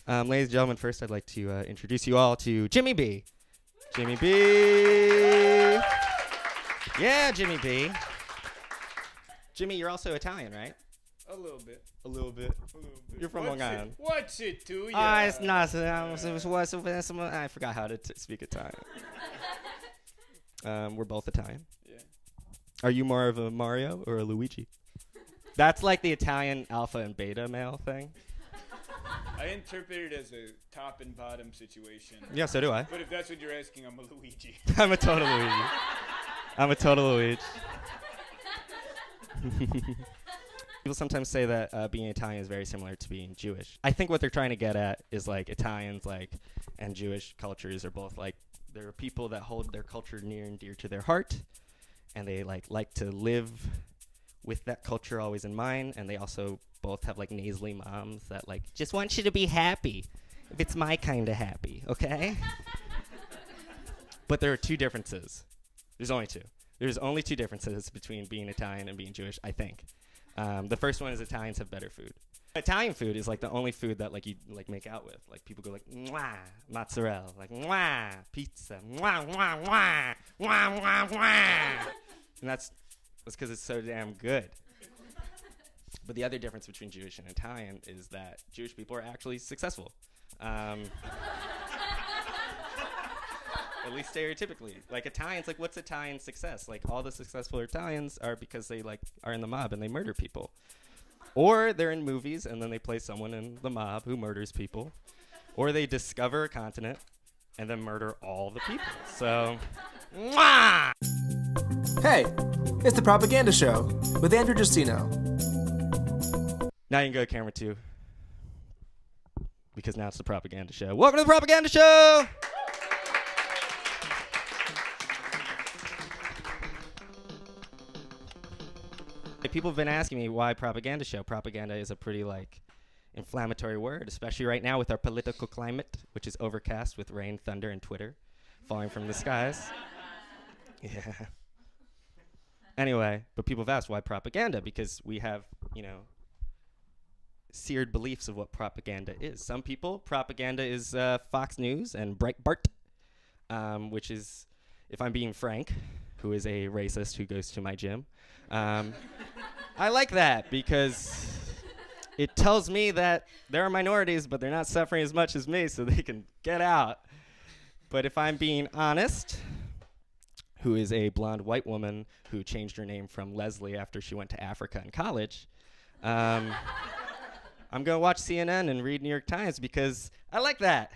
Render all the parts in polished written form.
Ladies and gentlemen, first I'd like to introduce you all to Jimmy B. Jimmy B. Yeah, Jimmy B. Jimmy, you're also Italian, right? A little bit. A little bit. You're from Long Island. What's it to you? It's not. I forgot how to speak Italian. We're both Italian. Yeah. Are you more of a Mario or a Luigi? That's like the Italian alpha and beta male thing. I interpret it as a top and bottom situation. Yeah, so do I. But if that's what you're asking, I'm a Luigi. I'm a total Luigi. I'm a total Luigi. People sometimes say that being Italian is very similar to being Jewish. I think what they're trying to get at is like Italians and Jewish cultures are both like, there are people that hold their culture near and dear to their heart, and they like to live with that culture always in mind, and they also both have like nasally moms that like just want you to be happy if it's my kind of happy, okay? But there are two differences. There's only two. There's only two differences between being Italian and being Jewish, I think. The first one is Italians have better food. Italian food is like the only food that like you like make out with. Like people go like mwah, mozzarella, like mwah, pizza, mwah, mwah, mwah, mwah, mwah, mwah. And that's because it's so damn good. But the other difference between Jewish and Italian is that Jewish people are actually successful. At least stereotypically. Like Italians, like what's Italian success? Like all the successful Italians are because they like are in the mob and they murder people. Or they're in movies and then they play someone in the mob who murders people. Or they discover a continent and then murder all the people. So, mwah! Hey, it's the Propaganda Show with Andrew Justino. Now you can go to camera 2. Because now it's the Propaganda Show. Welcome to the Propaganda Show! People have been asking me why Propaganda Show. Propaganda is a pretty like inflammatory word, especially right now with our political climate, which is overcast with rain, thunder, and Twitter falling from the skies. Yeah. Anyway, but people have asked why propaganda, because we have, seared beliefs of what propaganda is. Some people, propaganda is Fox News and Breitbart, which is, if I'm being frank, who is a racist who goes to my gym, I like that because it tells me that there are minorities, but they're not suffering as much as me, so they can get out. But if I'm being honest, who is a blonde white woman who changed her name from Leslie after she went to Africa in college, I'm going to watch CNN and read New York Times because I like that.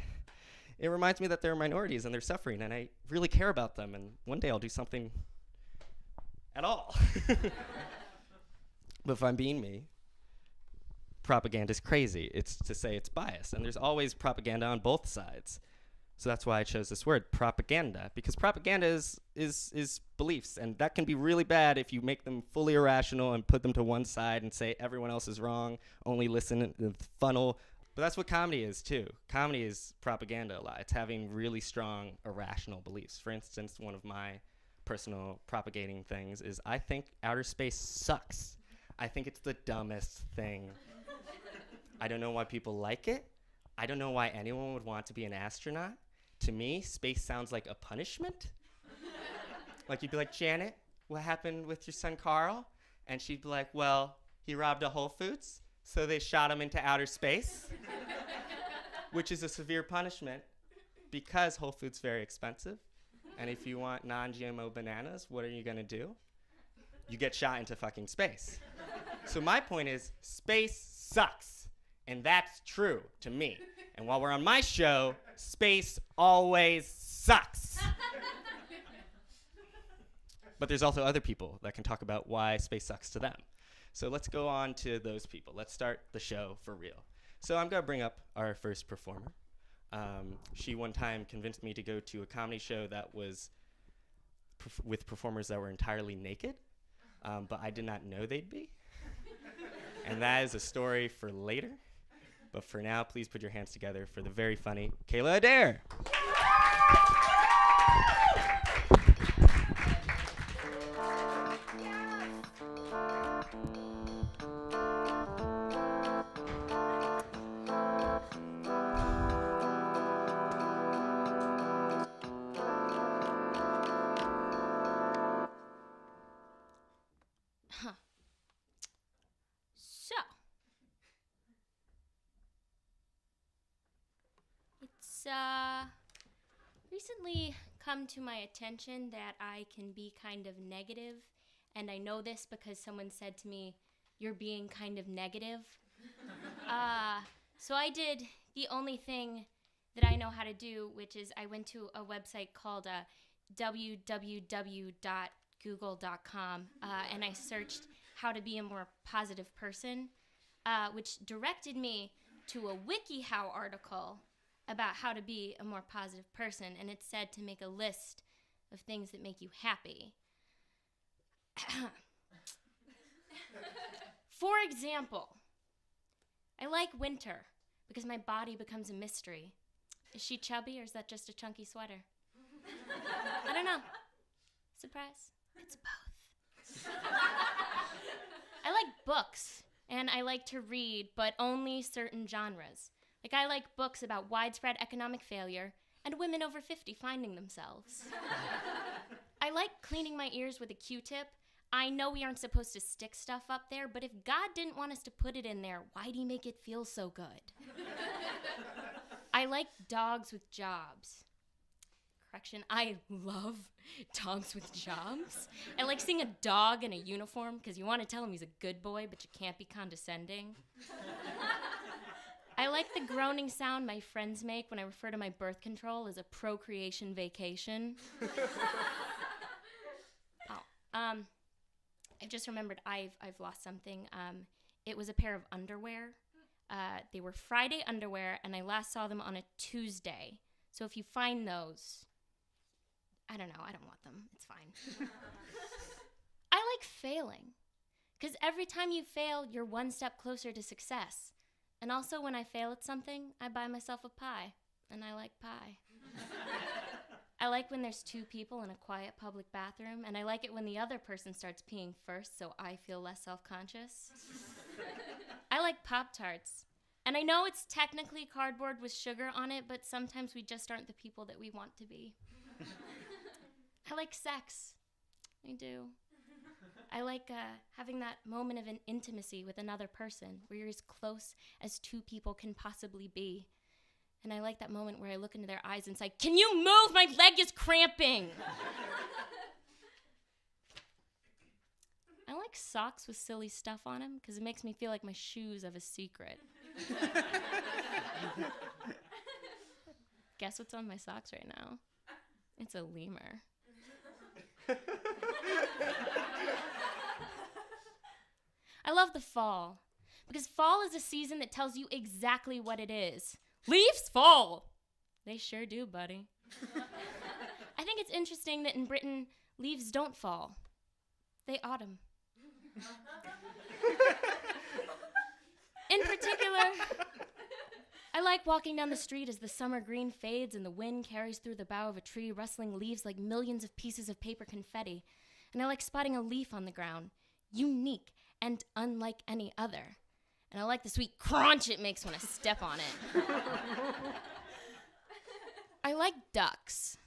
It reminds me that there are minorities and they're suffering, and I really care about them, and one day I'll do something at all. But if I'm being me, propaganda is crazy. It's to say it's biased, and there's always propaganda on both sides. So that's why I chose this word, propaganda, because propaganda is beliefs, and that can be really bad if you make them fully irrational and put them to one side and say everyone else is wrong, only listen and funnel. But that's what comedy is too. Comedy is propaganda a lot. It's having really strong irrational beliefs. For instance, one of my personal propagating things is I think outer space sucks. I think it's the dumbest thing. I don't know why people like it. I don't know why anyone would want to be an astronaut. To me, space sounds like a punishment. Like you'd be like, Janet, what happened with your son Carl? And she'd be like, well, he robbed a Whole Foods, so they shot him into outer space, which is a severe punishment because Whole Foods is very expensive. And if you want non-GMO bananas, what are you gonna do? You get shot into fucking space. So my point is, space sucks. And that's true to me. And while we're on my show, space always sucks. But there's also other people that can talk about why space sucks to them. So let's go on to those people. Let's start the show for real. So I'm gonna bring up our first performer. She one time convinced me to go to a comedy show that was with performers that were entirely naked, but I did not know they'd be. And that is a story for later. But for now, please put your hands together for the very funny Cala Adair. It's recently come to my attention that I can be kind of negative, and I know this because someone said to me, "You're being kind of negative." So I did the only thing that I know how to do, which is I went to a website called www.google.com, and I searched how to be a more positive person, which directed me to a WikiHow article about how to be a more positive person, and it said to make a list of things that make you happy. For example, I like winter because my body becomes a mystery. Is she chubby or is that just a chunky sweater? I don't know. Surprise. It's both. I like books, and I like to read, but only certain genres. Like, I like books about widespread economic failure and women over 50 finding themselves. I like cleaning my ears with a Q-tip. I know we aren't supposed to stick stuff up there, but if God didn't want us to put it in there, why'd he make it feel so good? I like dogs with jobs. Correction, I love dogs with jobs. I like seeing a dog in a uniform because you want to tell him he's a good boy, but you can't be condescending. I like the groaning sound my friends make when I refer to my birth control as a procreation vacation. I've just remembered I've lost something. It was a pair of underwear. They were Friday underwear, and I last saw them on a Tuesday. So if you find those, I don't know, I don't want them. It's fine. I like failing, because every time you fail, you're one step closer to success. And also, when I fail at something, I buy myself a pie, and I like pie. I like when there's two people in a quiet public bathroom, and I like it when the other person starts peeing first so I feel less self-conscious. I like Pop-Tarts. And I know it's technically cardboard with sugar on it, but sometimes we just aren't the people that we want to be. I like sex. I do. I like having that moment of an intimacy with another person where you're as close as two people can possibly be. And I like that moment where I look into their eyes and say, "Can you move? My leg is cramping." I like socks with silly stuff on them because it makes me feel like my shoes have a secret. Guess what's on my socks right now? It's a lemur. I love the fall because fall is a season that tells you exactly what it is. Leaves fall. They sure do, buddy. I think it's interesting that in Britain, leaves don't fall. They autumn. In particular, I like walking down the street as the summer green fades and the wind carries through the bough of a tree, rustling leaves like millions of pieces of paper confetti. And I like spotting a leaf on the ground, unique and unlike any other. And I like the sweet crunch it makes when I step on it. I like ducks.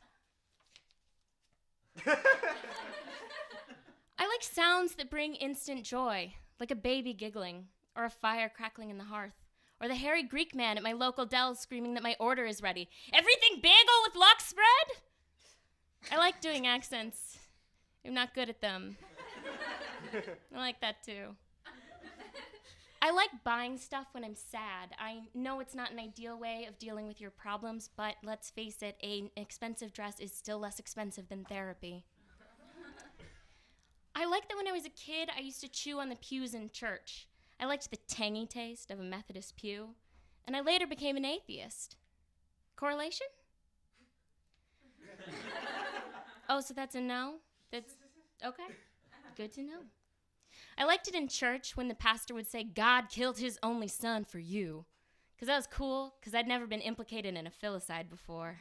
I like sounds that bring instant joy, like a baby giggling, or a fire crackling in the hearth, or the hairy Greek man at my local Dell screaming that my order is ready. Everything bagel with lox spread? I like doing accents. I'm not good at them. I like that too. I like buying stuff when I'm sad. I know it's not an ideal way of dealing with your problems, but let's face it, an expensive dress is still less expensive than therapy. I like that when I was a kid, I used to chew on the pews in church. I liked the tangy taste of a Methodist pew, and I later became an atheist. Correlation? Oh, so that's a no? That's okay. Good to know. I liked it in church when the pastor would say, "God killed his only son for you." Because that was cool, because I'd never been implicated in a filicide before.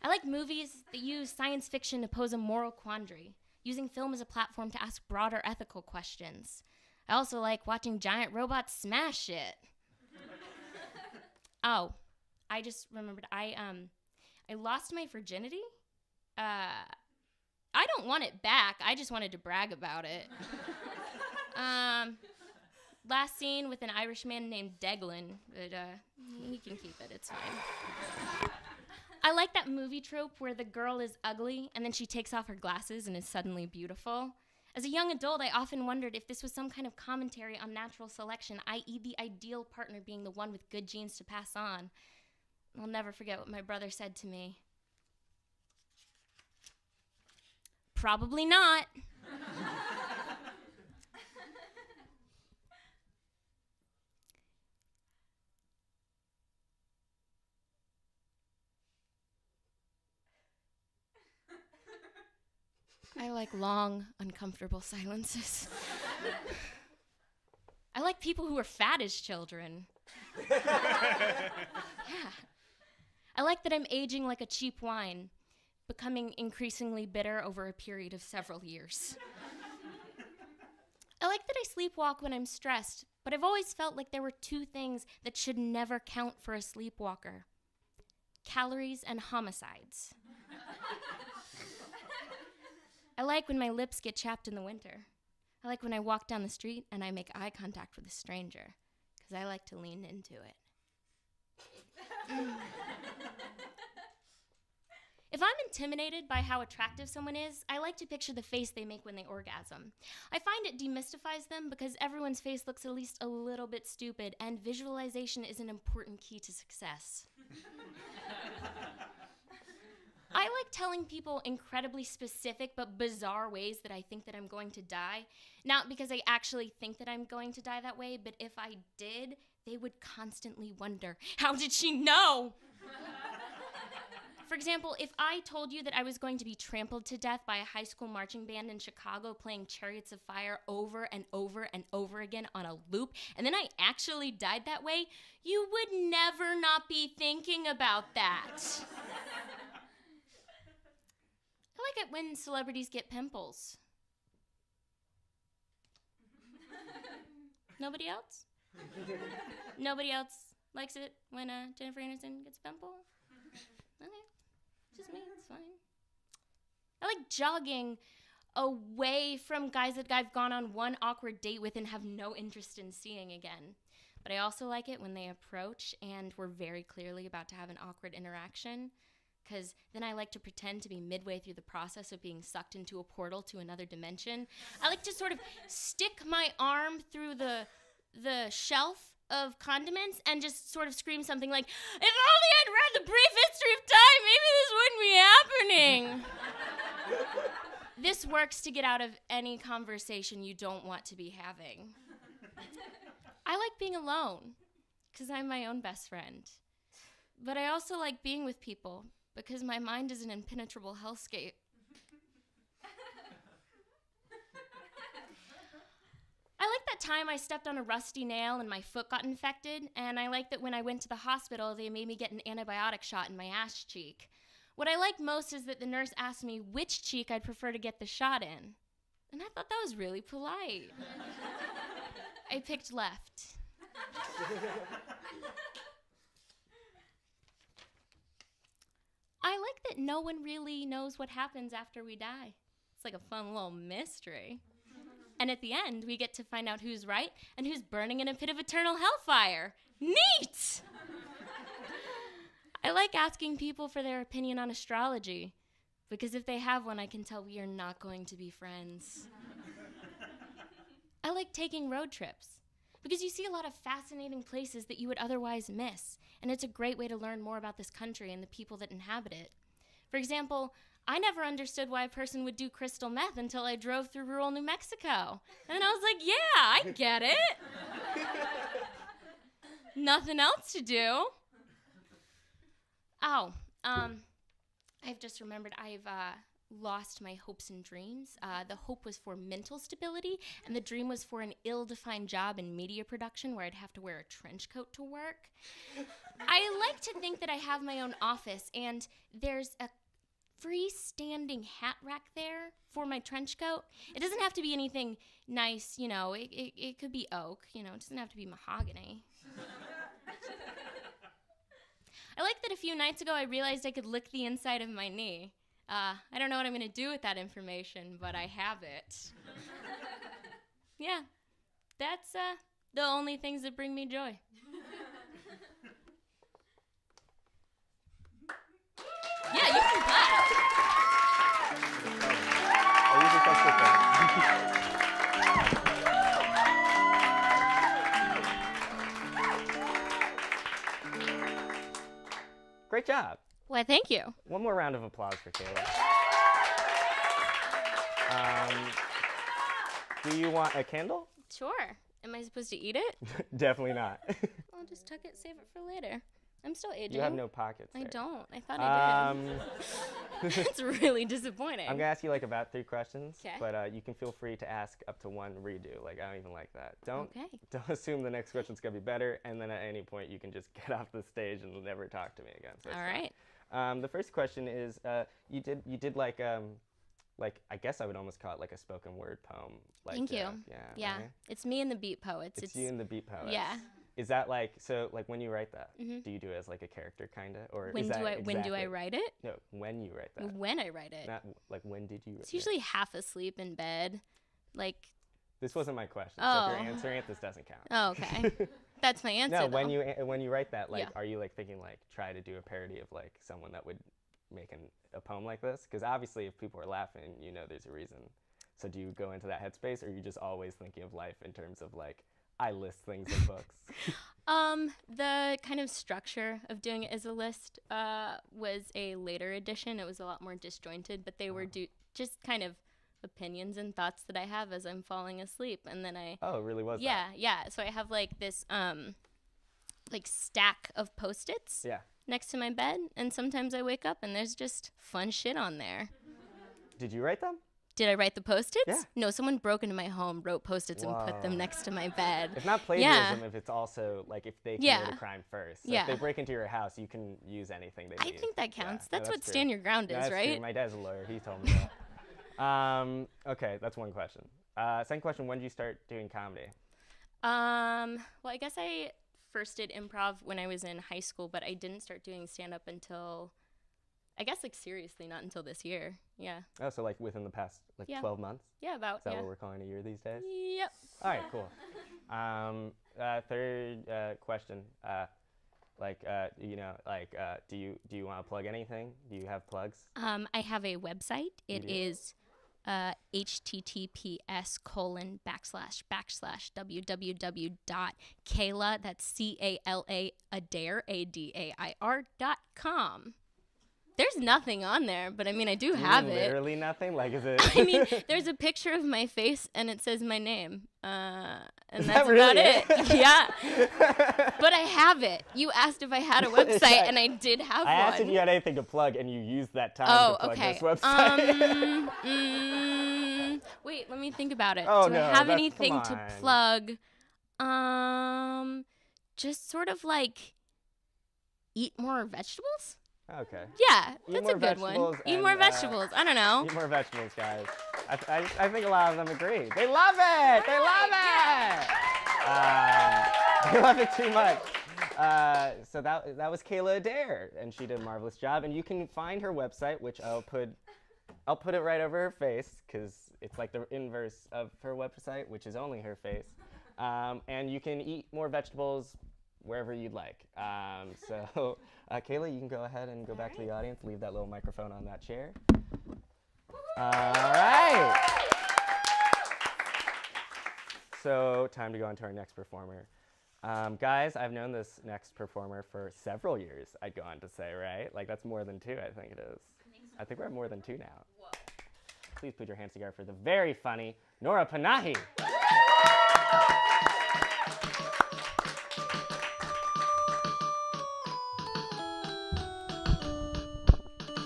I like movies that use science fiction to pose a moral quandary, using film as a platform to ask broader ethical questions. I also like watching giant robots smash shit. Oh, I just remembered, I lost my virginity. I don't want it back. I just wanted to brag about it. last scene with an Irish man named Deglin, but he can keep it, it's fine. I like that movie trope where the girl is ugly and then she takes off her glasses and is suddenly beautiful. As a young adult, I often wondered if this was some kind of commentary on natural selection, i.e. the ideal partner being the one with good genes to pass on. I'll never forget what my brother said to me. Probably not. I like long, uncomfortable silences. I like people who are fat as children. Yeah. I like that I'm aging like a cheap wine, becoming increasingly bitter over a period of several years. I like that I sleepwalk when I'm stressed, but I've always felt like there were two things that should never count for a sleepwalker: calories and homicides. I like when my lips get chapped in the winter. I like when I walk down the street and I make eye contact with a stranger, because I like to lean into it. If I'm intimidated by how attractive someone is, I like to picture the face they make when they orgasm. I find it demystifies them because everyone's face looks at least a little bit stupid, and visualization is an important key to success. I like telling people incredibly specific but bizarre ways that I think that I'm going to die. Not because I actually think that I'm going to die that way, but if I did, they would constantly wonder, how did she know? For example, if I told you that I was going to be trampled to death by a high school marching band in Chicago playing Chariots of Fire over and over and over again on a loop, and then I actually died that way, you would never not be thinking about that. I like it when celebrities get pimples. Nobody else? Nobody else likes it when Jennifer Aniston gets a pimple? Okay, just me, it's fine. I like jogging away from guys that I've gone on one awkward date with and have no interest in seeing again. But I also like it when they approach and we're very clearly about to have an awkward interaction, because then I like to pretend to be midway through the process of being sucked into a portal to another dimension. I like to sort of stick my arm through the shelf of condiments and just sort of scream something like, if only I'd read the brief history of time, maybe this wouldn't be happening. This works to get out of any conversation you don't want to be having. I like being alone, because I'm my own best friend. But I also like being with people, because my mind is an impenetrable hellscape. I like that time I stepped on a rusty nail and my foot got infected, and I like that when I went to the hospital, they made me get an antibiotic shot in my ass cheek. What I like most is that the nurse asked me which cheek I'd prefer to get the shot in, and I thought that was really polite. I picked left. I like that no one really knows what happens after we die. It's like a fun little mystery. And at the end, we get to find out who's right and who's burning in a pit of eternal hellfire. Neat! I like asking people for their opinion on astrology, because if they have one, I can tell we are not going to be friends. I like taking road trips, because you see a lot of fascinating places that you would otherwise miss, and it's a great way to learn more about this country and the people that inhabit it. For example, I never understood why a person would do crystal meth until I drove through rural New Mexico. And I was like, yeah, I get it. Nothing else to do. Oh, I've just remembered I've lost my hopes and dreams. The hope was for mental stability, and the dream was for an ill-defined job in media production where I'd have to wear a trench coat to work. I like to think that I have my own office, and there's a freestanding hat rack there for my trench coat. It doesn't have to be anything nice, you know. It could be oak, you know. It doesn't have to be mahogany. I like that a few nights ago I realized I could lick the inside of my knee. I don't know what I'm going to do with that information, but I have it. Yeah, that's The only things that bring me joy. Yeah, you can clap. I usually touch the thing. Great job. Why, thank you. One more round of applause for Cala. Do you want a candle? Sure. Am I supposed to eat it? Definitely not. I'll just tuck it, save it for later. I'm still aging. You have no pockets. I there. don't. I thought I did. It's really disappointing. I'm gonna ask you like about 3 questions, 'Kay. but you can feel free to ask up to 1 redo. Like I don't even like that. Don't assume the next question's gonna be better, and then at any point you can just get off the stage and never talk to me again. So All right. the first question is you did like I guess I would almost call it like a spoken word poem. Like, Thank you. Yeah. Right? It's me and the beat poets. It's you and the beat poets. Yeah. Is that like so? Like when you write that, do you do it as like a character kinda, or When is that when do I write it? No, when you write that. When I write it. Not like when did you write it? It's usually half asleep in bed. Like. This wasn't my question. Oh. So if you're answering it, this doesn't count. Oh, okay. That's my answer. No, though. when you write that, like, Yeah. are you like thinking like try to do a parody of like someone that would make a poem like this? Because obviously, if people are laughing, you know there's a reason. So do you go into that headspace, or are you just always thinking of life in terms of like I list things in books? The kind of structure of doing it as a list was a later edition. It was a lot more disjointed, but they were just kind of opinions and thoughts that I have as I'm falling asleep, and then I. Oh, it really was. Yeah. So I have like this like stack of Post-its. Yeah. Next to my bed, and sometimes I wake up and there's just fun shit on there. Did you write them? Did I write the Post-its? Yeah. No, someone broke into my home, wrote Post-its, and put them next to my bed. It's not plagiarism if it's also like if they commit a crime first. So Yeah. if they break into your house, you can use anything they I need. think that counts. Yeah, That's no, what true. stand your ground No, is, that's right? True. My dad's a lawyer. He told me that. Okay, that's one question. Second question, when did you start doing comedy? Well, I guess I first did improv when I was in high school, but I didn't start doing stand-up until, I guess, like, seriously, not until this year. Yeah. Oh, so like within the past 12 months? Yeah, about, Is that what we're calling a year these days? Yep. All right, cool. Third question, do you want to plug anything? Do you have plugs? I have a website. It is https://www.cala, that's Cala, Adair, Adair.com. There's nothing on there, but I mean, I do have it. Literally nothing? Like, is it? I mean, there's a picture of my face and it says my name. And that's that really about it. Yeah. But I have it. You asked if I had a website, and I did have one. I asked if you had anything to plug, and you used that time to plug this website. Wait, let me think about it. Oh, Do no, I have that's- anything come to on. plug? Just sort of like eat more vegetables? Okay. Yeah, Eat that's more a good one. vegetables Eat and, more vegetables. I don't know. Eat more vegetables, guys. I think a lot of them agree. They love it. They love it. They love it too much. So that was Cala Adair, and she did a marvelous job. And you can find her website, which I'll put it right over her face, because it's like the inverse of her website, which is only her face. And you can eat more vegetables wherever you'd like. So, Cala, you can go ahead and go back to the audience. Leave that little microphone on that chair. All right. So, time to go on to our next performer. Guys, I've known this next performer for several years, I'd go on to say, right? Like, that's more than 2, I think it is. I think we're at more than 2 now. Whoa. Please put your hands together for the very funny Nora Panahi.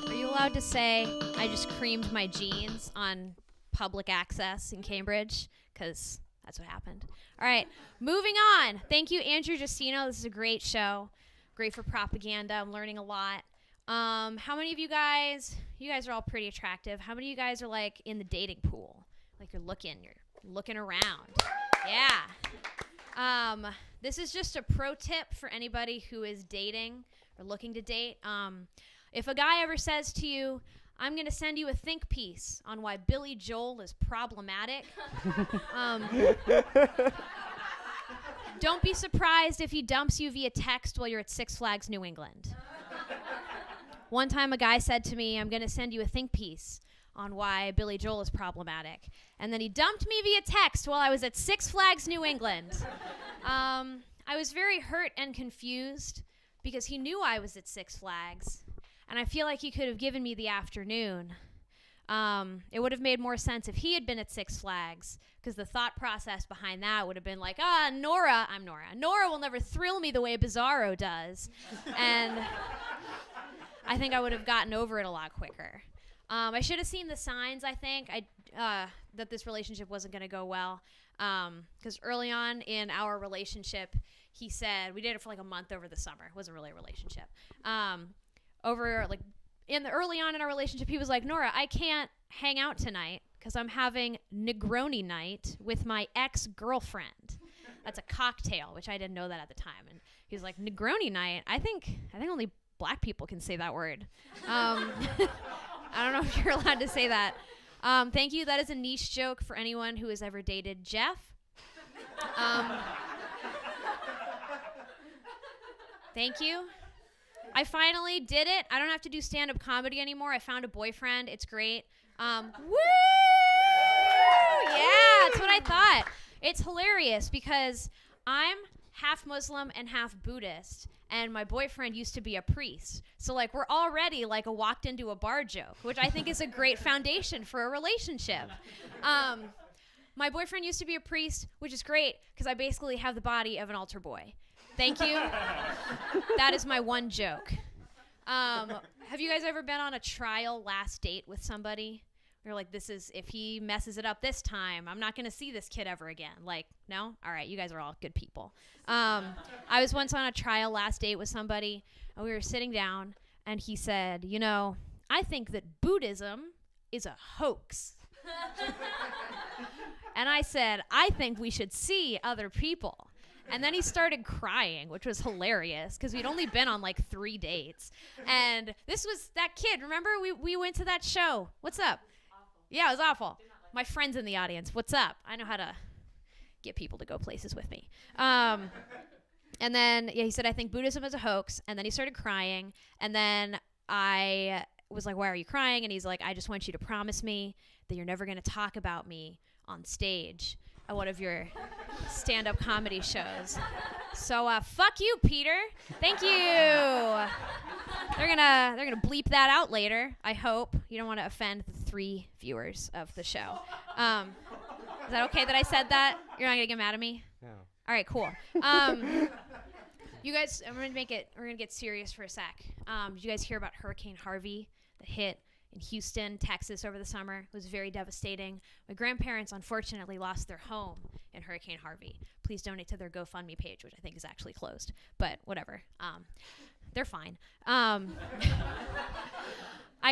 Are you allowed to say I just creamed my jeans on public access in Cambridge? Because that's what happened. All right, moving on. Thank you, Andrew Justino. This is a great show. Great for propaganda. I'm learning a lot. How many of you guys are all pretty attractive. How many of you guys are like in the dating pool? Like you're looking around. Yeah. This is just a pro tip for anybody who is dating or looking to date. If a guy ever says to you, I'm going to send you a think piece on why Billy Joel is problematic. Don't be surprised if he dumps you via text while you're at Six Flags New England. One time a guy said to me, I'm going to send you a think piece on why Billy Joel is problematic. And then he dumped me via text while I was at Six Flags New England. I was very hurt and confused because he knew I was at Six Flags. And I feel like he could have given me the afternoon. It would have made more sense if he had been at Six Flags, because the thought process behind that would have been like, Nora, I'm Nora. Nora will never thrill me the way Bizarro does. And I think I would have gotten over it a lot quicker. I should have seen the signs, I think, that this relationship wasn't going to go well. Because early on in our relationship, he said, we dated for like a month over the summer. It wasn't really a relationship. Early on in our relationship, he was like, Nora, I can't hang out tonight because I'm having Negroni night with my ex-girlfriend. That's a cocktail, which I didn't know that at the time. And he was like, Negroni night? I think only black people can say that word. I don't know if you're allowed to say that. Thank you. That is a niche joke for anyone who has ever dated Jeff. Thank you. I finally did it. I don't have to do stand-up comedy anymore. I found a boyfriend. It's great. Woo! Yeah, that's what I thought. It's hilarious because I'm half Muslim and half Buddhist, and my boyfriend used to be a priest. So, like, we're already like a walked into a bar joke, which I think is a great foundation for a relationship. My boyfriend used to be a priest, which is great because I basically have the body of an altar boy. Thank you. That is my one joke. Have you guys ever been on a trial last date with somebody? You're like, if he messes it up this time, I'm not going to see this kid ever again. Like, no? All right, you guys are all good people. I was once on a trial last date with somebody, and we were sitting down, and he said, I think that Buddhism is a hoax. And I said, I think we should see other people. And then he started crying, which was hilarious because we'd only been on like 3 dates. And this was that kid. Remember, we went to that show. What's up? Awful. Yeah, it was awful. My friends in the audience. What's up? I know how to get people to go places with me. And then he said, I think Buddhism is a hoax. And then he started crying. And then I was like, why are you crying? And he's like, I just want you to promise me that you're never going to talk about me on stage at one of your stand-up comedy shows. So fuck you, Peter. Thank you. They're gonna bleep that out later, I hope. You don't want to offend the 3 viewers of the show. Is that okay that I said that? You're not gonna get mad at me? No. All right, cool. You guys, we're gonna get serious for a sec. Did you guys hear about Hurricane Harvey that hit in Houston, Texas over the summer? It was very devastating. My grandparents unfortunately lost their home in Hurricane Harvey. Please donate to their GoFundMe page, which I think is actually closed, but whatever. They're fine. I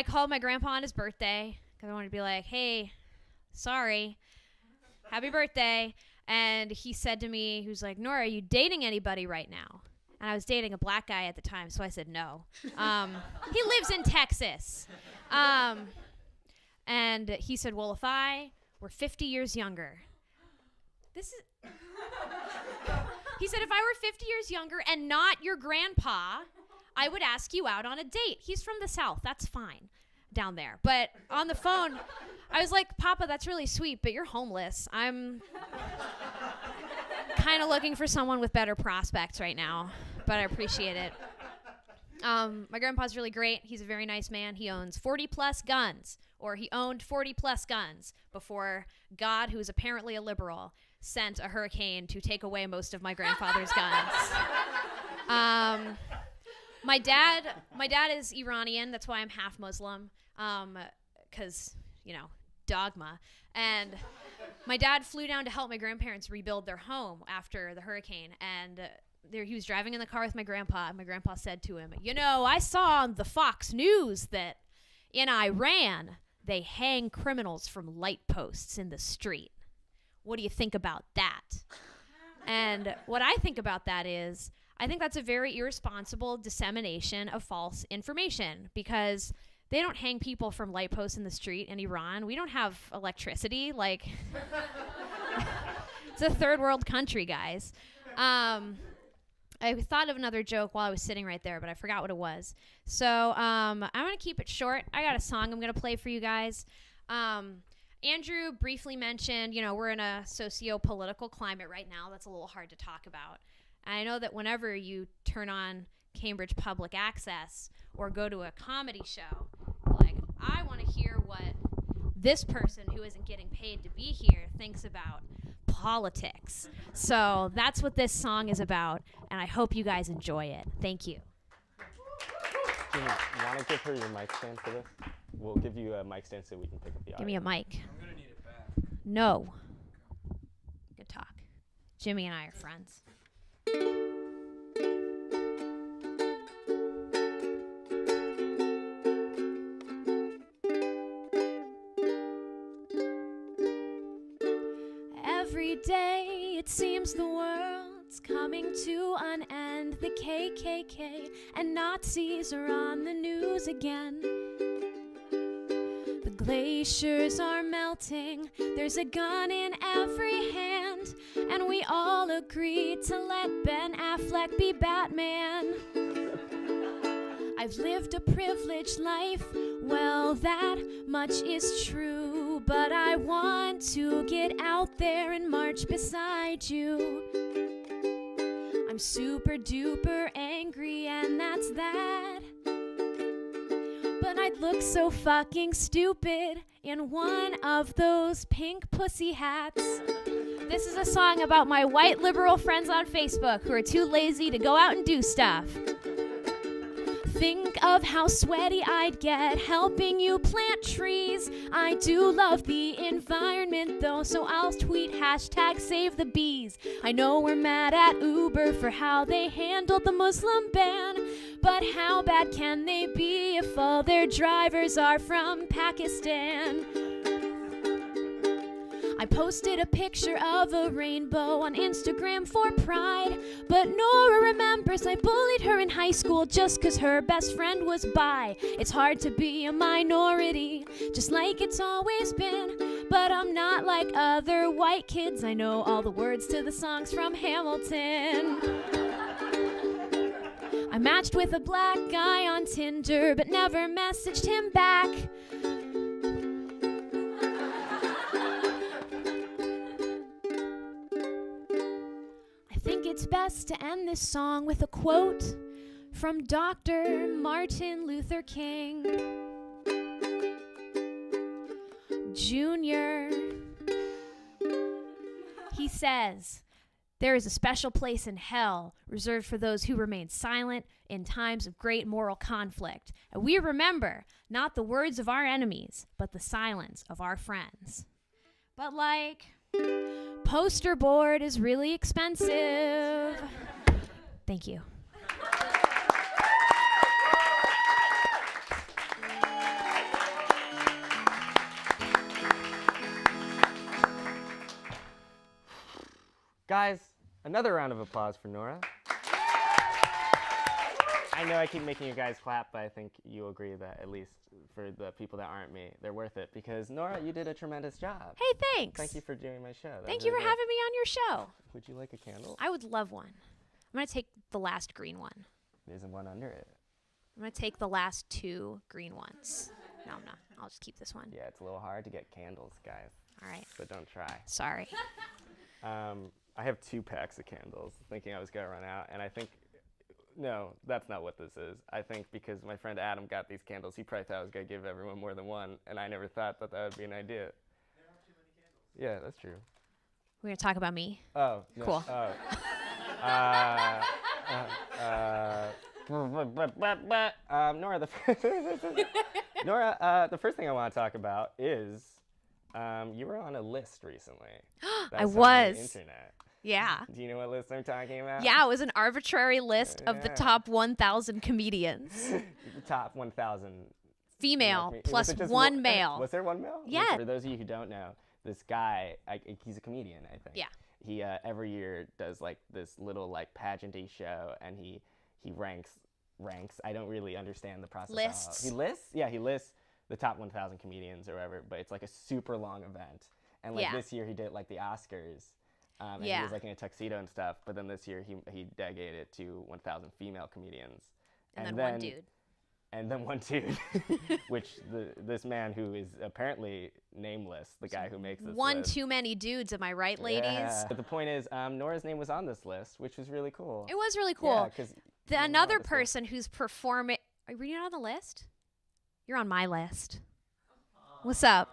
called my grandpa on his birthday because I wanted to be like, hey, sorry, happy birthday. And he said to me, he was like, Nora, are you dating anybody right now? And I was dating a black guy at the time, so I said no. He lives in Texas. And he said, well, if I were 50 years younger, he said, if I were 50 years younger and not your grandpa, I would ask you out on a date. He's from the South. That's fine down there. But on the phone, I was like, Papa, that's really sweet, but you're homeless. I'm kind of looking for someone with better prospects right now, but I appreciate it. My grandpa's really great. He's a very nice man. He owns 40-plus guns, or he owned 40-plus guns before God, who is apparently a liberal, sent a hurricane to take away most of my grandfather's guns. My dad is Iranian. That's why I'm half Muslim, because, dogma. And my dad flew down to help my grandparents rebuild their home after the hurricane, and he was driving in the car with my grandpa, and my grandpa said to him, I saw on the Fox News that in Iran, they hang criminals from light posts in the street. What do you think about that? And what I think about that is, I think that's a very irresponsible dissemination of false information, because they don't hang people from light posts in the street in Iran. We don't have electricity. Like, it's a third world country, guys. I thought of another joke while I was sitting right there, but I forgot what it was. So I'm going to keep it short. I got a song I'm going to play for you guys. Andrew briefly mentioned, we're in a socio-political climate right now that's a little hard to talk about. And I know that whenever you turn on Cambridge Public Access or go to a comedy show, like, I want to hear what this person who isn't getting paid to be here thinks about politics. So that's what this song is about, and I hope you guys enjoy it. Thank you. Do you want to give her your mic stand for this? We'll give you a mic stand so we can pick up the audio. Give me a mic. I'm gonna need it back. No. Good talk. Jimmy and I are friends. Every day it seems the world's coming to an end. The KKK and Nazis are on the news again. The glaciers are melting, there's a gun in every hand, and we all agreed to let Ben Affleck be Batman. I've lived a privileged life, well, that much is true, but I want to get out there and march beside you. I'm super duper angry, and that's that. But I'd look so fucking stupid in one of those pink pussy hats. This is a song about my white liberal friends on Facebook who are too lazy to go out and do stuff. Think of how sweaty I'd get helping you plant trees. I do love the environment though, so I'll tweet #SaveTheBees. I know we're mad at Uber for how they handled the Muslim ban, but how bad can they be if all their drivers are from Pakistan? I posted a picture of a rainbow on Instagram for pride, but Nora remembers I bullied her in high school just 'cause her best friend was bi. It's hard to be a minority, just like it's always been, but I'm not like other white kids. I know all the words to the songs from Hamilton. I matched with a black guy on Tinder, but never messaged him back. I think it's best to end this song with a quote from Dr. Martin Luther King Jr. He says, "There is a special place in hell reserved for those who remain silent in times of great moral conflict. And we remember not the words of our enemies, but the silence of our friends." But poster board is really expensive. Thank you. Guys, another round of applause for Nora. I know I keep making you guys clap, but I think you agree that at least for the people that aren't me, they're worth it because Nora, you did a tremendous job. Hey, thanks. Thank you for doing my show. That Thank was you for really having me on your show. good. Would you like a candle? I would love one. I'm going to take the last green one. There's one under it. I'm going to take the last two green ones. No, I'm not. I'll just keep this one. Yeah, it's a little hard to get candles, guys. All right. So don't try. Sorry. I have 2 packs of candles, thinking I was going to run out, and I think, no, that's not what this is. I think because my friend Adam got these candles, he probably thought I was going to give everyone more than one, and I never thought that that would be an idea. There are too many candles. Yeah, that's true. We're going to talk about me. Oh, no. Cool. Nora, the first thing I want to talk about is you were on a list recently. I That's was. on the internet. Yeah. Do you know what list I'm talking about? Yeah, it was an arbitrary list of the Yeah. top 1,000 comedians. The top 1,000 Female Was plus it just one male. Was there one male? Yeah. For those of you who don't know, this guy, he's a comedian, I think. Yeah. He every year does like this little like pageanty show, and he ranks. I don't really understand the process. Lists. He lists. Yeah, he lists the top 1,000 comedians or whatever. But it's like a super long event, and like Yeah. this year he did like the Oscars. And he was like in a tuxedo and stuff. But then this year he delegated it to 1,000 female comedians. And then one dude. And then one dude, which this man who is apparently nameless, the guy who makes this One list. too many dudes, am I right, ladies? Yeah. But the point is, Nora's name was on this list, which was really cool. It was really cool. Yeah, 'cause Another person who's performing. Are you not on the list? You're on my list. What's up?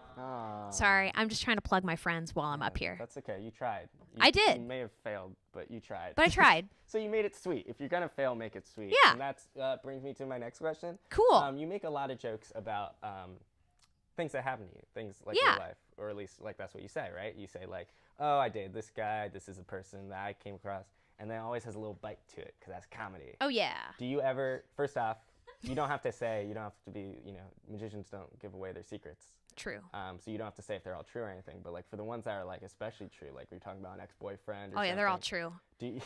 Sorry, I'm just trying to plug my friends while I'm up here. That's okay. You tried. I did. You may have failed, but you tried. But I tried. So you made it sweet. If you're gonna fail, make it sweet. Yeah. And that's brings me to my next question. Cool. You make a lot of jokes about things that happen to you, things like Yeah. your life, or at least like that's what you say, right? You say like, "Oh, I dated this guy. This is a person that I came across," and then it always has a little bite to it because that's comedy. Oh yeah. Do you ever? First off, you don't have to say. You don't have to be. Magicians don't give away their secrets. True. So you don't have to say if they're all true or anything, but like for the ones that are like especially true, like we're talking about an ex-boyfriend. Oh yeah, they're all true. Do you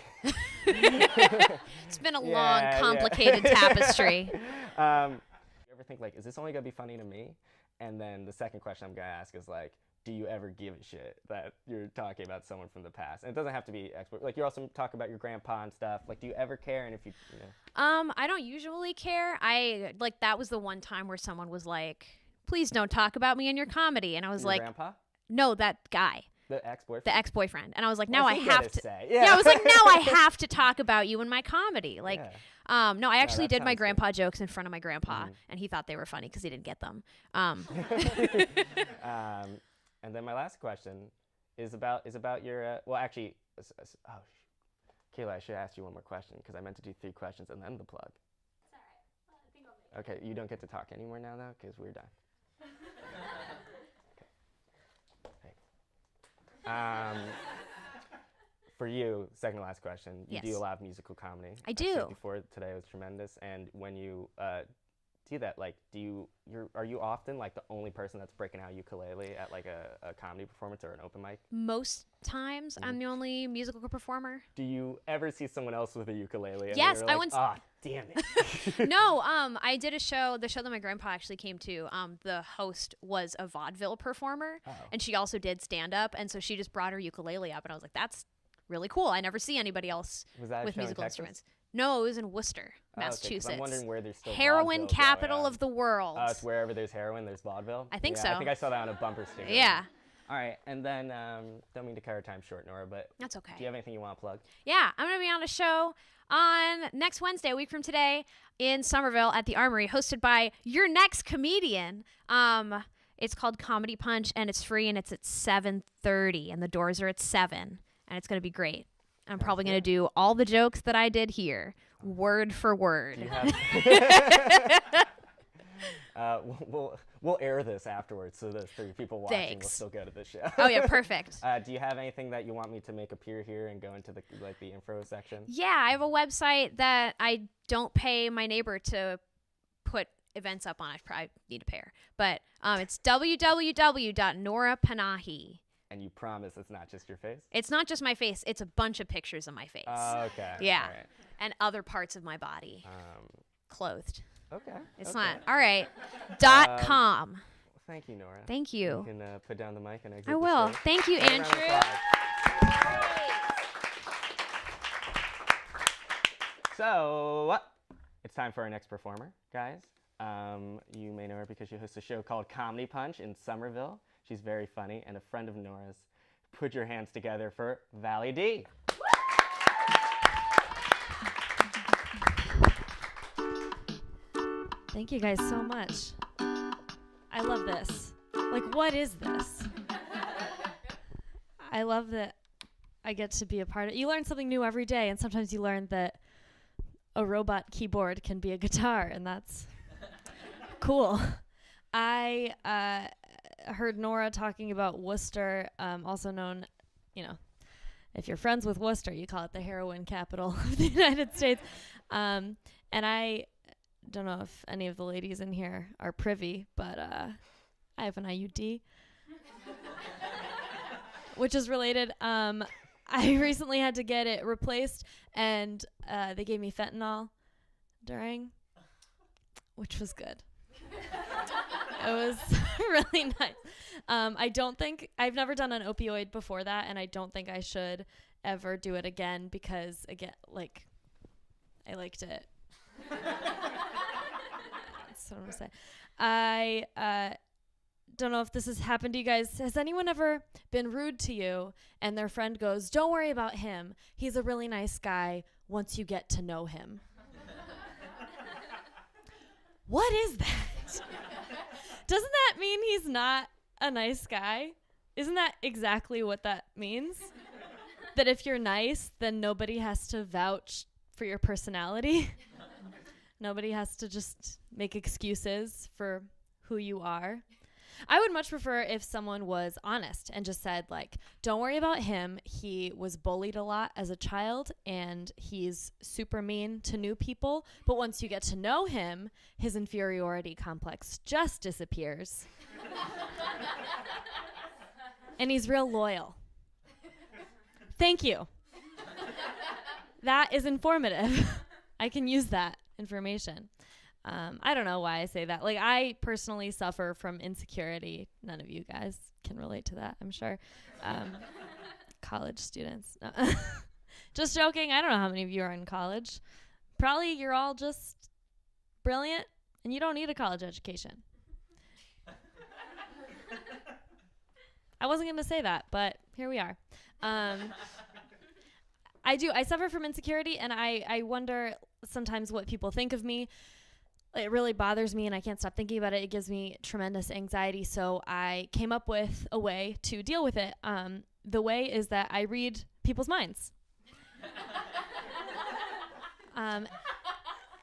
It's been a long, complicated tapestry. You ever think like, is this only gonna be funny to me? And then the second question I'm gonna ask is like, do you ever give a shit that you're talking about someone from the past? And it doesn't have to be like you also talk about your grandpa and stuff. Like, do you ever care? And if you I don't usually care. I like that was the one time where someone was like, "Please don't talk about me in your comedy," and I was your like, grandpa, "No, that guy." the ex-boyfriend. The ex-boyfriend. And I was like, now I What's he have gotta to say? Yeah, I was like, now I have to talk about you in my comedy. Like, no, I actually that did my sounds grandpa jokes in front of my grandpa, and he thought they were funny because he didn't get them. And then my last question is about your well, actually, Kayla, I should ask you one more question because I meant to do 3 questions and then the plug. It's all right. Well, I think I'll make Okay, you don't get to talk anymore now though because we're done. For you, second to last question. You do a lot of musical comedy. I do. Said before today was tremendous, and when you do that, like, are you often like the only person that's breaking out ukulele at like a comedy performance or an open mic? Most times, I'm the only musical performer. Do you ever see someone else with a ukulele? And Yes, you're I like, once. Ah, damn it. No, I did a show. The show that my grandpa actually came to. The host was a vaudeville performer, and she also did stand up, and so she just brought her ukulele up, and I was like, that's really cool. I never see anybody else Was that a with show in musical Texas? instruments. No, it was in Worcester, Oh, okay, 'cause Massachusetts. I'm wondering where there's still Heroin vaudeville capital going on. of the world. Oh, it's wherever there's heroin, there's vaudeville? I think Yeah, so. I think I saw that on a bumper sticker. Yeah. All right, and then don't mean to cut our time short, Nora, but That's okay. do you have anything you want to plug? Yeah, I'm going to be on a show on next Wednesday, a week from today, in Somerville at the Armory, hosted by your next comedian. It's called Comedy Punch, and it's free, and it's at 7:30, and the doors are at 7, and it's going to be great. I'm probably going to do all the jokes that I did here, word for word. Do you have we'll air this afterwards, so the 3 people watching will Thanks. still go to the show. Oh, yeah, perfect. Do you have anything that you want me to make appear here and go into the info section? Yeah, I have a website that I don't pay my neighbor to put events up on. I probably need to pay her. But it's www.norapanahi. And you promise it's not just your face? It's not just my face. It's a bunch of pictures of my face. Okay. Yeah. All right. And other parts of my body. Clothed. Okay. It's okay. not. All right. .com. Thank you, Nora. Thank you. You can put down the mic and exit I the will. stage. Thank you, Round of Andrew. applause. So, it's time for our next performer, guys. You may know her because she hosts a show called Comedy Punch in Somerville. She's very funny and a friend of Nora's. Put your hands together for Vally D. Thank you guys so much. I love this. Like, what is this? I love that I get to be a part of it. You learn something new every day, and sometimes you learn that a robot keyboard can be a guitar, and that's cool. I heard Nora talking about Worcester, also known, if you're friends with Worcester, you call it the heroin capital of the United States. And I don't know if any of the ladies in here are privy, but I have an IUD, which is related. I recently had to get it replaced, and they gave me fentanyl during, which was good. It was really nice. I've never done an opioid before that, and I don't think I should ever do it again because, again, like, I liked it. That's what I'm gonna say. I don't know if this has happened to you guys. Has anyone ever been rude to you and their friend goes, "Don't worry about him. He's a really nice guy once you get to know him." What is that? Doesn't that mean he's not a nice guy? Isn't that exactly what that means? That if you're nice, then nobody has to vouch for your personality. Nobody has to just make excuses for who you are. I would much prefer if someone was honest and just said, like, don't worry about him. He was bullied a lot as a child, and he's super mean to new people. But once you get to know him, his inferiority complex just disappears. And he's real loyal. Thank you. That is informative. I can use that information. I don't know why I say that. Like, I personally suffer from insecurity. None of you guys can relate to that, I'm sure. College students. No. Just joking. I don't know how many of you are in college. Probably you're all just brilliant, and you don't need a college education. I wasn't going to say that, but here we are. I suffer from insecurity, and I wonder sometimes what people think of me. It really bothers me, and I can't stop thinking about it. It gives me tremendous anxiety, so I came up with a way to deal with it. The way is that I read people's minds. And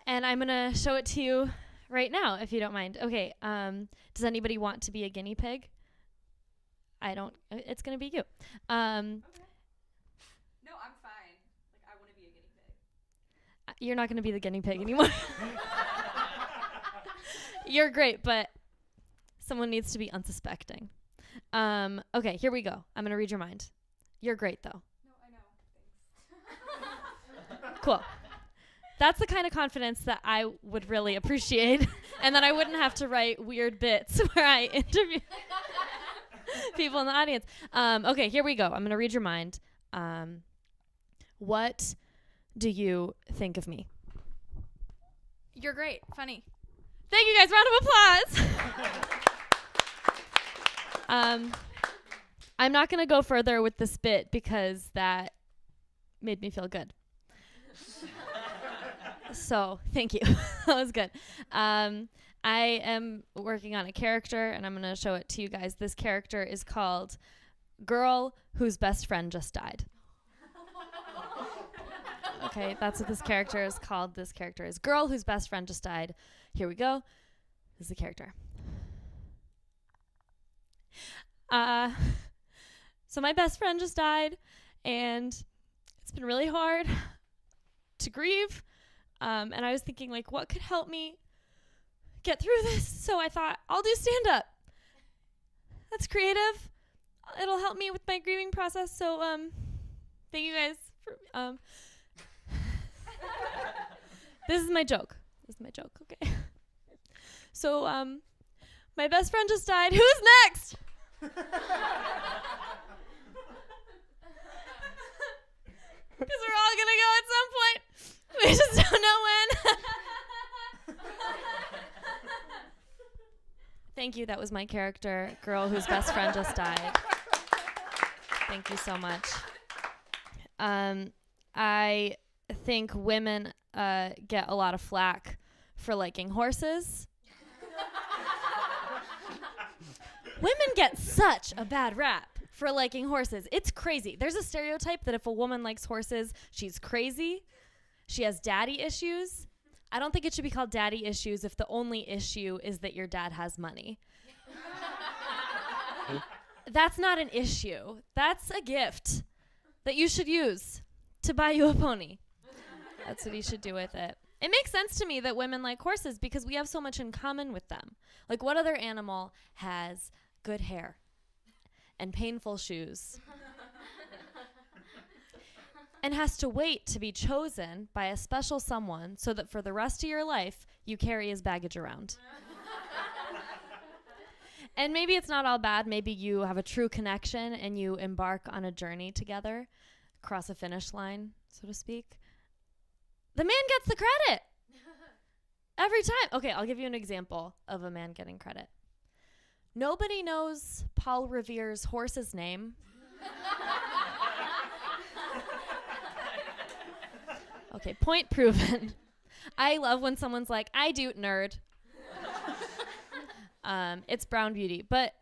I'm going to show it to you right now, if you don't mind. Okay, does anybody want to be a guinea pig? It's going to be you. No, I'm fine. Like, I want to be a guinea pig. You're not going to be the guinea pig anymore. You're great, but someone needs to be unsuspecting. Okay, here we go. I'm going to read your mind. You're great, though. No, I know. Thanks. Cool. That's the kind of confidence that I would really appreciate, and that I wouldn't have to write weird bits where I interview people in the audience. Okay, here we go. I'm going to read your mind. What do you think of me? You're great. Funny. Thank you guys. Round of applause. I'm not going to go further with this bit because that made me feel good. So thank you. That was good. I am working on a character, and I'm going to show it to you guys. This character is called Girl Whose Best Friend Just Died. Okay, that's what this character is called. This character is Girl Whose Best Friend Just Died. Here we go. This is the character. So my best friend just died, and it's been really hard to grieve. And I was thinking, like, what could help me get through this? So I thought, I'll do stand-up. That's creative. It'll help me with my grieving process. So thank you guys for... This is my joke. Okay. So, my best friend just died. Who's next? Because we're all gonna go at some point. We just don't know when. Thank you. That was my character, Girl Whose Best Friend Just Died. Thank you so much. I think women get a lot of flack for liking horses. Women get such a bad rap for liking horses. It's crazy. There's a stereotype that if a woman likes horses, she's crazy. She has daddy issues. I don't think it should be called daddy issues if the only issue is that your dad has money. That's not an issue. That's a gift that you should use to buy you a pony. That's what you should do with it. It makes sense to me that women like horses because we have so much in common with them. Like, what other animal has good hair and painful shoes and has to wait to be chosen by a special someone so that for the rest of your life you carry his baggage around? And maybe it's not all bad. Maybe you have a true connection and you embark on a journey together, cross a finish line, so to speak. The man gets the credit every time. Okay, I'll give you an example of a man getting credit. Nobody knows Paul Revere's horse's name. Okay, point proven. I love when someone's like, I do, nerd. It's Brown Beauty. But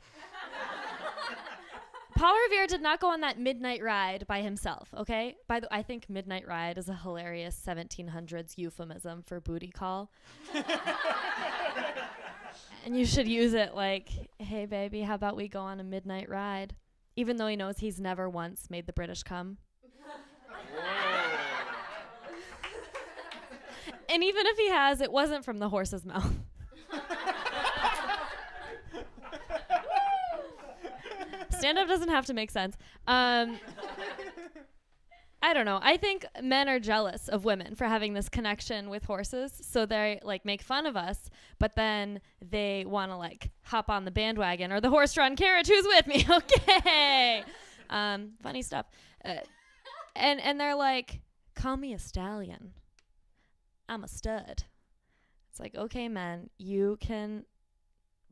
Paul Revere did not go on that midnight ride by himself, okay? I think midnight ride is a hilarious 1700s euphemism for booty call. And you should use it like, hey, baby, how about we go on a midnight ride? Even though he knows he's never once made the British come. And even if he has, it wasn't from the horse's mouth. Stand-up doesn't have to make sense. I don't know. I think men are jealous of women for having this connection with horses, so they like make fun of us, but then they want to like hop on the bandwagon or the horse-drawn carriage. Who's with me? Okay. Funny stuff. And they're like, call me a stallion. I'm a stud. It's like, okay, men, you can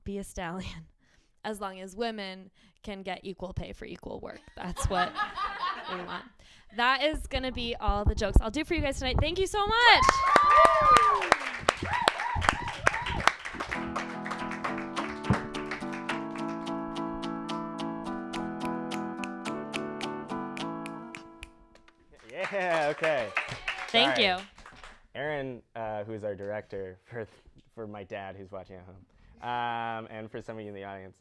be a stallion as long as women can get equal pay for equal work. That's what we want. That is going to be all the jokes I'll do for you guys tonight. Thank you so much. Yeah, okay. Thank Sorry. you. Aaron, who's our director for my dad who's watching at home, and for some of you in the audience,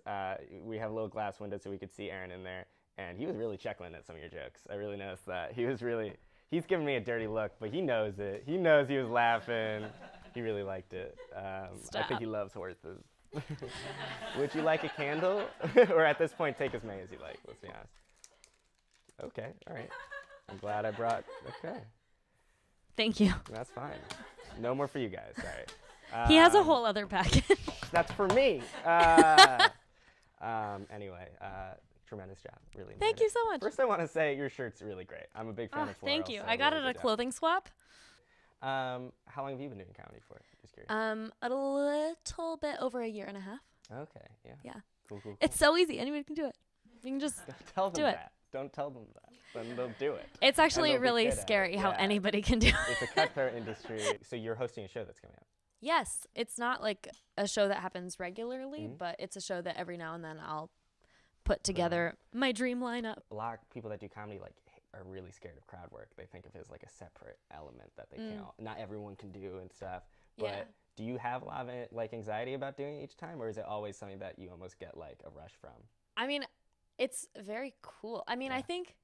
we have a little glass window so we could see Aaron in there, and he was really chuckling at some of your jokes. I really noticed that. He's giving me a dirty look, but he knows it. He knows he was laughing. He really liked it. I think he loves horses. Would you like a candle? Or at this point, take as many as you like, let's be honest. Okay, all right. I'm glad I brought, okay. Thank you. That's fine. No more for you guys, sorry. He has a whole other package. That's for me. Anyway, tremendous job. Really. Thank you so much. First, I want to say your shirt's really great. I'm a big fan of floral. Thank you. So I got really it at a good job. clothing swap. How long have you been doing comedy for? Just curious. A little bit over a year and a half. Okay, yeah. Yeah. Cool. It's so easy. Anybody can do it. You can just Don't tell them do it. that. Don't tell them that. Then they'll do it. It's actually they'll be really good at it. scary how Yeah. anybody can do it. It's a cutthroat industry. So you're hosting a show that's coming up. Yes, it's not like a show that happens regularly, Mhm. but it's a show that every now and then I'll put together my dream lineup. A lot of people that do comedy are really scared of crowd work. They think of it as like a separate element that they can't. Not everyone can do and stuff. But Yeah. do you have a lot of anxiety about doing it each time, or is it always something that you almost get like a rush from? I mean, it's very cool. I mean, Yeah. I think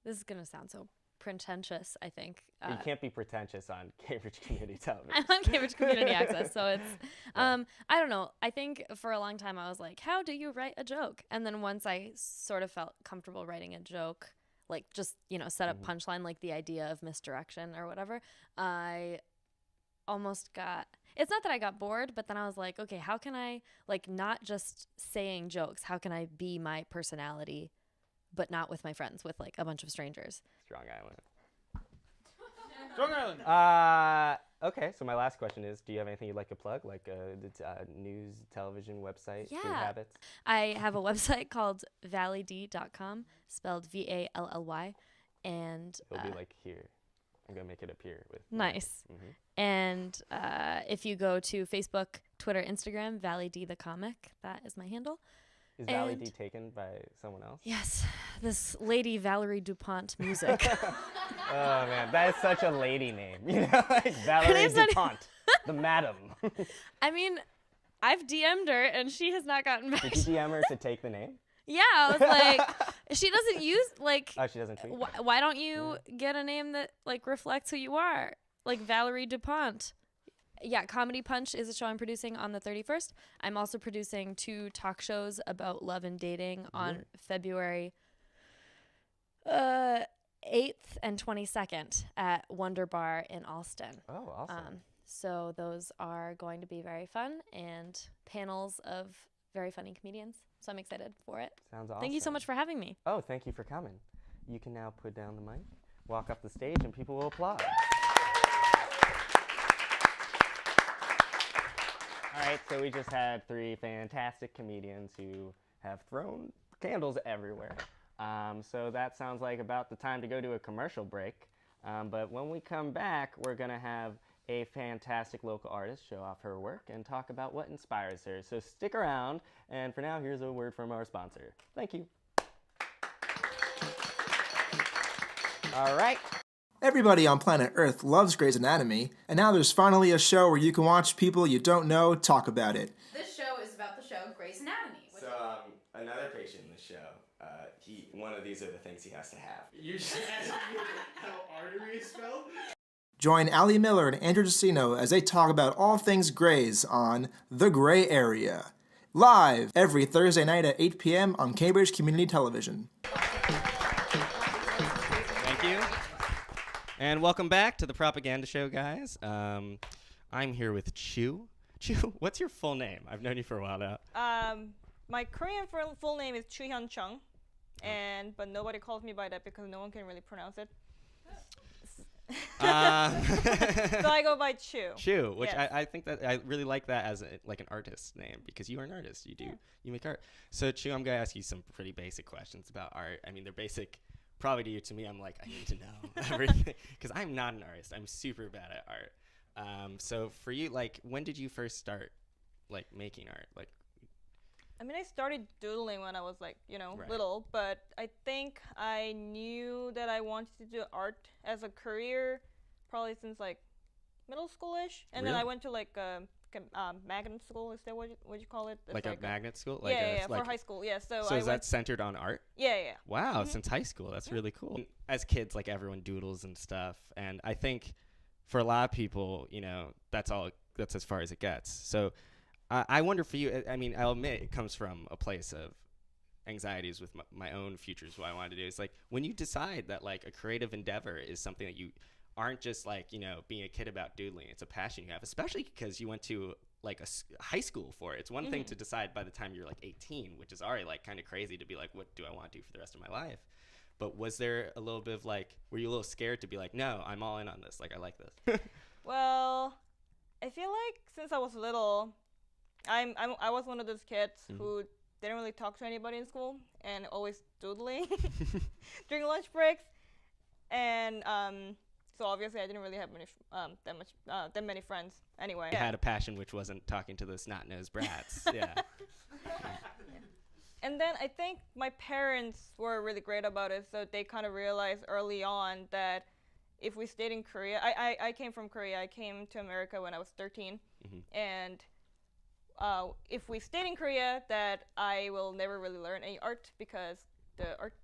this is gonna sound so pretentious. I think You can't be pretentious on Cambridge Community Television. I'm on Cambridge Community Access, so it's I don't know. I think for a long time I was like, how do you write a joke? And then once I sort of felt comfortable writing a joke, like just, set up punchline, like the idea of misdirection or whatever, I almost got, it's not that I got bored, but then I was like, okay, how can I, like, not just saying jokes, how can I be my personality, but not with my friends, with like a bunch of strangers? Strong Island. Strong Island. Okay, so my last question is, do you have anything you'd like to plug, like the news, television, website, food Yeah. habits? I have a website called vallyD.com, spelled VALLY, and It'll be like here. I'm going to make it appear with. nice. Mhm. And if you go to Facebook, Twitter, Instagram, Vally D the comic, that is my handle. Is Valley And- D taken by someone else? Yes, this lady Valerie DuPont music. Oh man, that is such a lady name. Like Valerie name's not- DuPont, the madam. I mean, I've DM'd her and she has not gotten back. Did you DM her to take the name? Yeah, I was like, she doesn't use like. Oh, she doesn't tweet. Why don't you get a name that like reflects who you are, like Valerie DuPont? Yeah, Comedy Punch is a show I'm producing on the 31st. I'm also producing 2 talk shows about love and dating on February 8th and 22nd at Wonder Bar in Alston. Oh, awesome. So those are going to be very fun, and panels of very funny comedians. So I'm excited for it. Sounds awesome. Thank you so much for having me. Oh, thank you for coming. You can now put down the mic, walk up the stage, and people will applaud. All right, so we just had 3 fantastic comedians who have thrown candles everywhere. So that sounds like about the time to go to a commercial break. But when we come back, we're going to have a fantastic local artist show off her work and talk about what inspires her. So stick around, and for now, here's a word from our sponsor. Thank you. All right. Everybody on planet Earth loves Grey's Anatomy, and now there's finally a show where you can watch people you don't know talk about it. This show is about the show Grey's Anatomy. So, another patient in the show, one of these are the things he has to have. You just asked me how artery is spelled? Join Ali Miller and Andrew Justino as they talk about all things Greys on The Grey Area. Live every Thursday night at 8 p.m. on Cambridge Community Television. Thank you. And welcome back to the Propaganda Show, guys. I'm here with Choo. Choo, what's your full name? I've known you for a while now. My Korean full name is Chung, but nobody calls me by that because no one can really pronounce it. So I go by Choo. Choo, which yes. I think that I really like that as like an artist name because you are an artist. You make art. So Choo, I'm gonna ask you some pretty basic questions about art. I mean, they're basic. Probably to you. To me, I'm like, I need to know everything because I'm not an artist. I'm super bad at art. So for you, like, when did you first start, like, making art? Like, I mean, I started doodling when I was like, Right. little, but I think I knew that I wanted to do art as a career probably since like middle schoolish, and then Really? I went to like magnet school. Is that what you call it? It's like a magnet school? Like yeah, like for high school. Yeah, so So I is that centered on art? Yeah. Wow, since high school, that's really cool. As kids, like everyone doodles and stuff, and I think for a lot of people, that's as far as it gets. So I wonder for you, I mean, I'll admit it comes from a place of anxieties with my own futures, what I wanted to do. It's like when you decide that like a creative endeavor is something that you aren't just like, being a kid about doodling. It's a passion you have, especially because you went to like a high school for it. It's one thing to decide by the time you're like 18, which is already like kind of crazy to be like, what do I want to do for the rest of my life? But was there a little bit of like, were you a little scared to be like, no, I'm all in on this. Like, I like this. Well, I feel like since I was little, I was one of those kids who didn't really talk to anybody in school and always doodling during lunch breaks, and so obviously I didn't really have that many friends. Anyway, I had a passion which wasn't talking to the snot-nosed brats. Yeah. And then I think my parents were really great about it, so they kind of realized early on that if we stayed in Korea, I came from Korea. I came to America when I was 13, and if we stayed in Korea, that I will never really learn any art because the art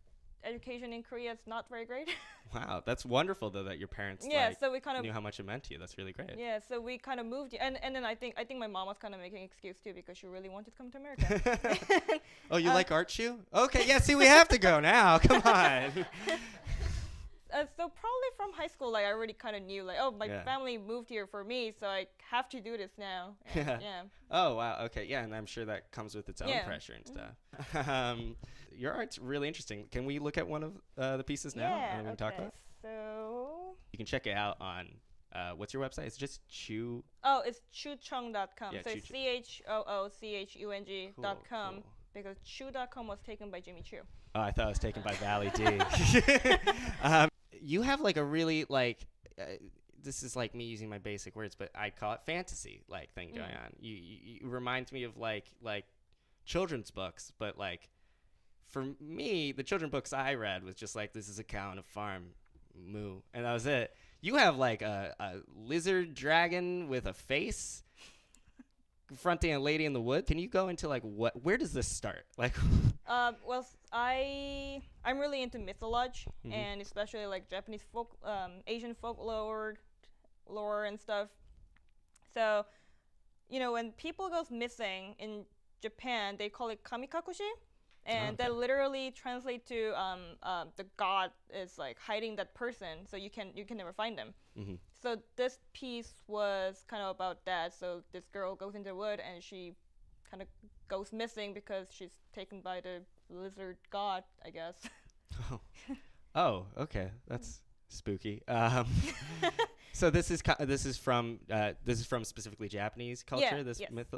education in Korea is not very great. Wow, that's wonderful though that your parents so we kind of knew how much it meant to you. That's really great. Yeah, so we kind of moved, and then I think my mom was kind of making an excuse too because she really wanted to come to America. Oh, you like art, Choo? Okay, yeah. See, we have to go now. Come on. So probably from high school, like I already kind of knew, like, oh, my family moved here for me, so I have to do this now. And, Oh wow. Okay. Yeah, and I'm sure that comes with its own pressure and stuff. Your art's really interesting. Can we look at one of the pieces now? And we can talk about it? So you can check it out on what's your website? It's just Choo. Oh, it's choochung.com. Yeah, so it's CHOOCHUNG.com because Choo.com was taken by Jimmy Choo. Oh, I thought it was taken by Vally D. You have like a really like this is like me using my basic words, but I call it fantasy like thing going on. You reminds me of like children's books, but like for me, the children's books I read was just like, this is a cow on a farm, moo, and that was it. You have like a lizard dragon with a face confronting a lady in the woods. Can you go into like where does this start? Like, well, I'm really into mythology and especially like Japanese folk, Asian folklore, lore and stuff. So, when people goes missing in Japan, they call it kamikakushi, and that literally translates to the god is like hiding that person, so you can never find them. So this piece was kind of about that. So this girl goes into the wood and she kind of goes missing because she's taken by the lizard god, I guess. Oh, okay, that's spooky. So this is from specifically Japanese culture. Yeah, This yes. myth.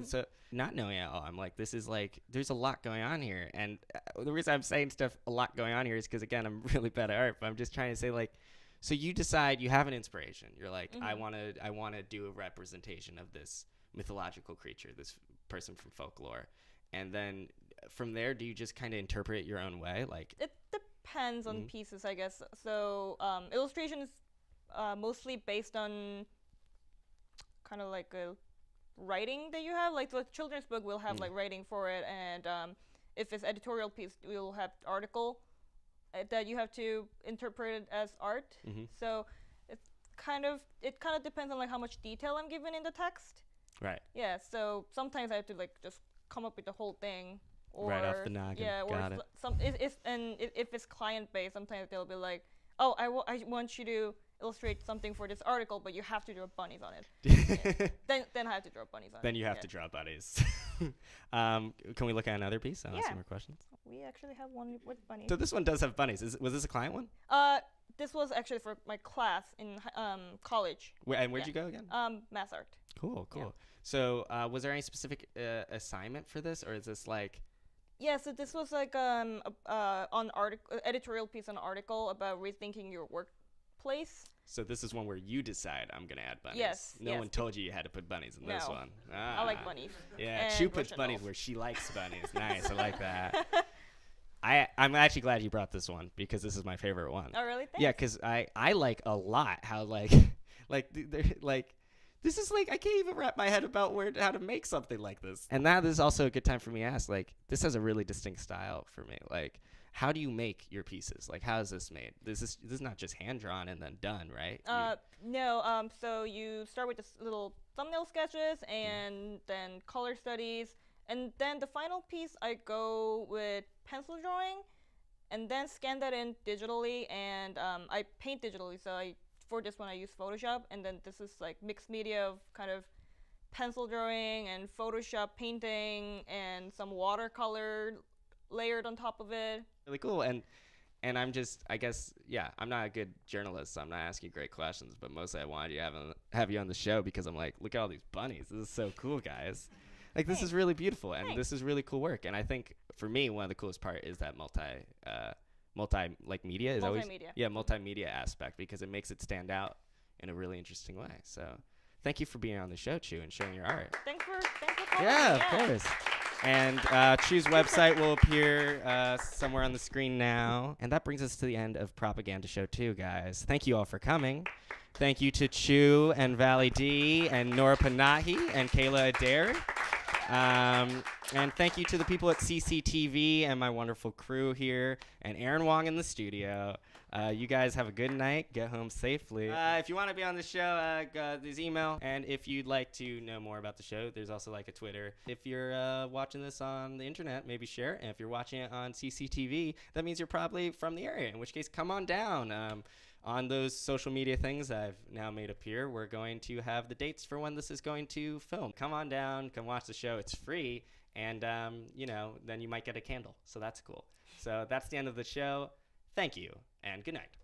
So not knowing at all, I'm like, this is like, there's a lot going on here, and the reason I'm saying stuff a lot going on here is because again, I'm really bad at art, but I'm just trying to say like, so you decide you have an inspiration. You're like, I want to do a representation of this mythological creature, this person from folklore, and then from there, do you just kind of interpret it your own way, like? It depends on pieces, I guess. So illustration is mostly based on kind of like a writing that you have. Like the children's book will have like writing for it, and if it's editorial piece, we'll have article that you have to interpret it as art. So it kind of depends on like how much detail I'm given in the text. Right. Yeah. So sometimes I have to like just come up with the whole thing. Or, right off the noggin. Yeah, or Got it. If it's client based, sometimes they'll be like, "Oh, I want you to illustrate something for this article, but you have to draw bunnies on it." Then I have to draw bunnies on it. Then you have to draw bunnies. Can we look at another piece? I'll ask some more questions. We actually have one with bunnies. So this one does have bunnies. Was this a client one? This was actually for my class in college. Where'd you go again? Mass art. Cool. Yeah. So was there any specific assignment for this, or is this like? Yeah, so this was like editorial piece on an article about rethinking your workplace. So this is one where you decide I'm gonna add bunnies. Yes. No one told you had to put bunnies in this one. I like bunnies. Yeah, Choo puts bunnies where she likes bunnies. Nice, I like that. I'm actually glad you brought this one because this is my favorite one. Oh, really? Thanks. Yeah, because I like a lot how like this is like I can't even wrap my head about how to make something like this. And now this is also a good time for me to ask, like, this has a really distinct style for me. Like, how do you make your pieces? Like, how is this made? This is not just hand drawn and then done, right? No. So you start with this little thumbnail sketches and then color studies, and then the final piece I go with pencil drawing, and then scan that in digitally, and I paint digitally. So for this one I use Photoshop, and then this is like mixed media of kind of pencil drawing and Photoshop painting and some watercolor layered on top of it. Really cool. And I'm just, I guess, yeah, I'm not a good journalist, so I'm not asking great questions, but mostly I wanted to have you on the show because I'm like, look at all these bunnies. This is so cool, guys. Like, this is really beautiful, and this is really cool work. And I think for me, one of the coolest part is that multimedia is always multimedia aspect, because it makes it stand out in a really interesting way. So thank you for being on the show, Choo, and sharing your art. Thanks for calling Yeah, me. of course. And Choo's website will appear somewhere on the screen now. And that brings us to the end of Propaganda Show 2, guys. Thank you all for coming. Thank you to Choo and Vally D and Nora Panahi and Cala Adair. And thank you to the people at CCTV and my wonderful crew here, and Aaron Wong in the studio. You guys have a good night. Get home safely. If you want to be on the show, there's email. And if you'd like to know more about the show, there's also like a Twitter. If you're watching this on the internet, maybe share it. And if you're watching it on CCTV, that means you're probably from the area, in which case come on down. On those social media things I've now made appear, we're going to have the dates for when this is going to film. Come on down, come watch the show. It's free, and then you might get a candle, so that's cool. So that's the end of the show. Thank you, and good night.